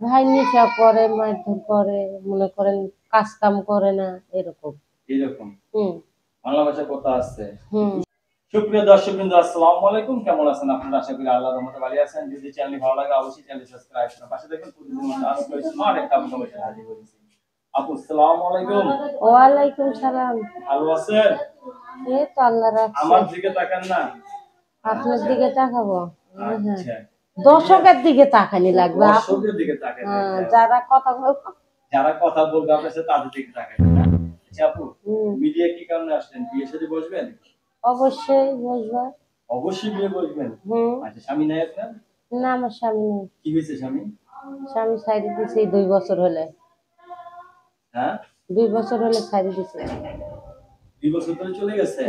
ভাই নেশা করে, মারধর করে, মনে করেন কাজ কাম করে না, এরকম। এরকম হুম। বাংলা ভাষায় কথা আছে। হুম। সুপ্রিয় দর্শকবৃন্দ, আসসালামু আলাইকুম। কেমন আছেন আপনারা? আশা করি আল্লাহর রহমতে ভালো আছেন। যদি চ্যানেলটি ভালো লাগে অবশ্যই চ্যানেলটি সাবস্ক্রাইব করুন। পাশে দেখুন প্রতিদিন আজকে স্মার্ট একটা আপনাদের সাথে হাজির হয়েছি। আপু আসসালামু আলাইকুম। ওয়ালাইকুম সালাম। ভালো আছেন? এই তো আল্লাহ রাখছে। আমার দিকে তাকান না। আপনার দিকে তাকাবো? হ্যাঁ। আচ্ছা, দর্শকের দিকে তাকানি লাগবে। দর্শকের দিকে তাকান। যারা কথা বলবে, যারা কথা বলবে আপনার সাথে তাদের দিকে তাকান। আচ্ছা আপু, মিডিয়া কি কারণে আসলেন? বিয়ের সাথে বসবেন? অবশ্যই বসবো। অবশ্যই বিয়ে বসবেন। আচ্ছা, স্বামী নাই আপনার? না, আমার স্বামী নেই। কি হয়েছে স্বামী? স্বামী ছাইড়ে দিছে 2 বছর হলে। হ্যাঁ, 2 বছর হলে ছাইড়ে দিছে। 2 বছর ধরে চলে গেছে?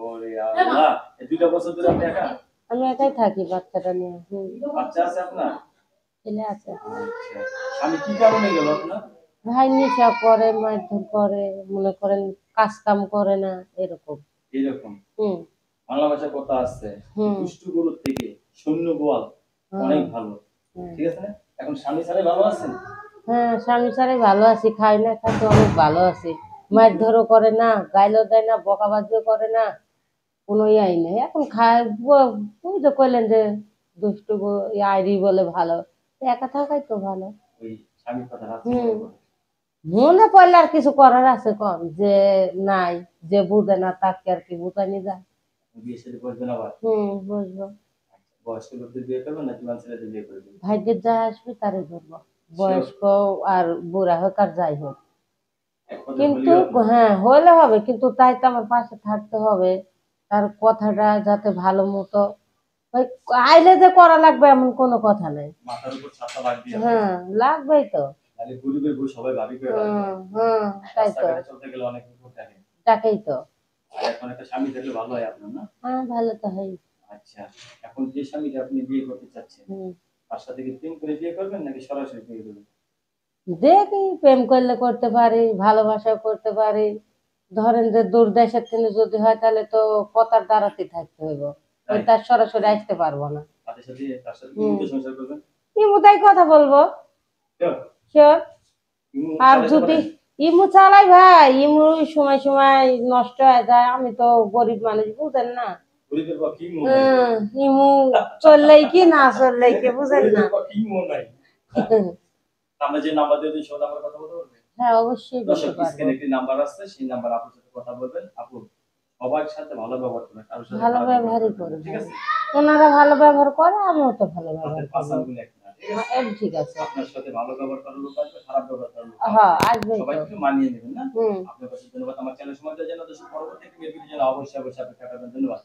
ওরে আল্লাহ! এই 2টা বছর ধরে আপনি একা? আমি একাই থাকি বাচ্চাটা নিয়ে। বাচ্চা আছে আপনার? ছেলে আছে। আচ্ছা, স্বামী কি কারণে গেল আপনার? ভাই নেশা করে, মারধর করে, মনে করেন কাজ কাম করে না, এরকম। এরকম হুম। বাংলা ভাষায় কথা আছে, দুষ্টু গরুর থেকে শূন্য গোয়াল অনেক ভালো। ঠিক আছে না? এখন স্বামী ছাড়াই ভালো আছেন? হ্যাঁ, স্বামী ছাড়াই ভালো আছি। খাই না খাই তো অনেক ভালো আছি। মারধরও করে না, গাইলও দেয় না, বকাবাজিও করে না, কোনো ইয়াই নেই। এখন খায় ওই তো কইলেন যে দুষ্টু আইরি বলে ভালো। একা থাকাই তো ভালো। ওই স্বামীর কথা রাখছেন। মনে পড়লে আর কিছু করার আছে কম যে নাই, যে বুঝে না তাকে আর কি বুঝানি যায়। বিয়ে সাথে বসবেন আবার? বুঝবো। বয়স্ক লোকদের বিয়ে করবেন না জুয়ান ছেলেদের বিয়ে করবেন? ভাগ্যের যা আসবে তারে ধরবো। বয়স্ক আর বুড়া হোক আর যাই হোক, কিন্তু হ্যাঁ হলে হবে, কিন্তু তাই তো আমার পাশে থাকতে হবে। তার কথাটা যাতে ভালো মতো ওই আইলে যে করা লাগবে এমন কোনো কথা নাই। মাথার উপর ছাতা লাগবে। হ্যাঁ, লাগবেই তো। তাহলে গরিবের বউ সবাই ভাবি করে রাখবে। তাই তো। রাস্তাঘাটে চলতে গেলে অনেক বিপদ থাকে। তাকেই তো। আর এখন একটা স্বামী থাকলে ভালো হয় আপনার, না? হ্যাঁ, ভালো তো হয়। আচ্ছা, এখন যে স্বামীটা আপনি বিয়ে করতে চাচ্ছেন, তার সাথে কি প্রেম করে বিয়ে করবেন নাকি সরাসরি বিয়ে করবেন? দেখি, প্রেম করলে করতে পারি, ভালোবাসাও করতে পারি। ধরেন যে দূর দেশের থেকে যদি হয় তাহলে তো কথার দ্বারাতে থাকতে হইব, ওই তার সরাসরি আসতে পারবো না। তার সাথে কি সংসার করবেন? ইমুতাই কথা বলবো। শিওর। আর যদি ইমু চালাই ভাই, ইমু সময় সময় নষ্ট হয়ে যায়। আমি তো গরিব মানুষ, বুঝেন না। ইমু চললেই কি না চললেই কি, বুঝেন না। আমরা যে নাম্বার দিয়ে দিই, সেই নাম্বার কথা বলতে পারবেন? হ্যাঁ, অবশ্যই বলতে পারবো। স্ক্রিনে একটি নাম্বার আছে, সেই নাম্বার আপনার সাথে কথা বলবেন। আপু সবার সাথে ভালো ব্যবহার করবেন, কারোর সাথে ভালো খারাপ ব্যবহারই করবেন করে, না, ঠিক আছে? ওনারা ভালো ব্যবহার করে, আমিও তো ভালো ব্যবহার করবো। পাঁচাঙ্গুল এক না, ঠিক আছে? ঠিক আছে। আপনার সাথে ভালো ব্যবহার করার লোক আসবে, খারাপ ব্যবহার করার লোক হ্যাঁ, আসবে। আসবেই সবাই তো। একটু মানিয়ে নেবেন, না? আপনার কাছে ধন্যবাদ। আমার চ্যানেল সময়টা জানাতে পরবর্তী একটি ভিডিও জন্য অবশ্যই অপেক্ষা করবেন। ধন্যবাদ।